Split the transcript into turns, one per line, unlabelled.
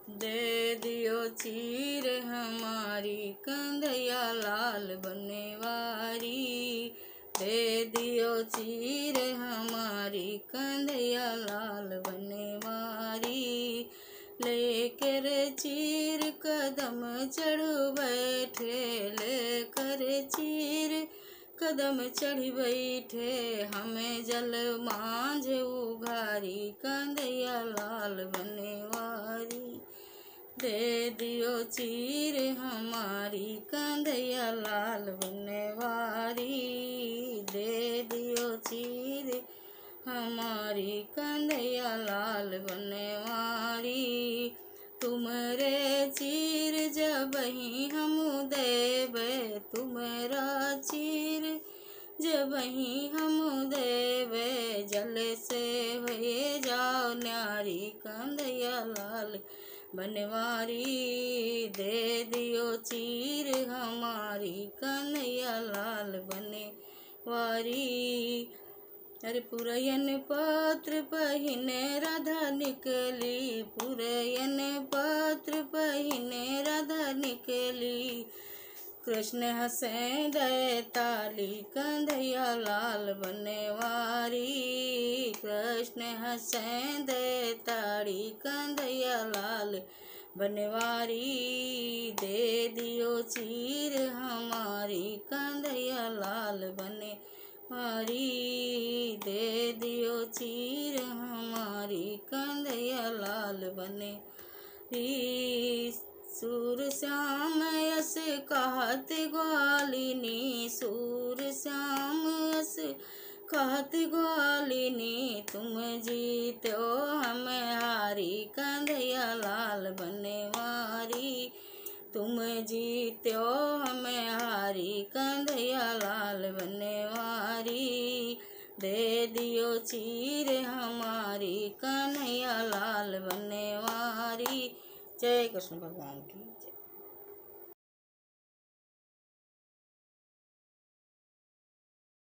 दे दियो चीर हमारी कन्हैया लाल बनवारी। दे दियो चीर हमारी कन्हैया लाल बनवारी। लेकर चीर कदम चढ़ बैठे, लेकर चीर कदम चढ़ बैठे, हमें जल मांझ उघारी कन्हैया लाल बनवारी। दे दियो चीर हमारी कन्हैया लाल बनवारी। दे दियो चीर हमारी कन्हैया लाल बनवारी। तुमरे चीर जबहि हम देवे, तुमरा चीर जबहि हम देवे, जल से हुए जाओ न्यारी कन्हैया लाल बनवारी। दे दियो चीर हमारी कन्हैया लाल बनवारी। अरे पुरयन पत्र पहिने राधा निकली, पुरयन पत्र पहिने राधा निकली, कृष्ण हंसे दे ताली कन्हैया लाल बनवारी। कृष्ण हंसे दे ताली कन्हैया लाल बनवारी। दे दियो चीर हमारी कन्हैया लाल बनवारी। दे दियो चीर हमारी कन्हैया लाल बनवारी। सूर श्याम यस कहत ग्वालिनी, सूर श्याम यस कहत ग्वालिनी, तुम जीत्यो हमें हारी कन्हैया लाल बनवारी। तुम जीत्यो हमें हारी कन्हैया लाल बनवारी। दे दियो चीर हमारी कन्हैया लाल बनवारी। जय कृष्ण भगवान की जय।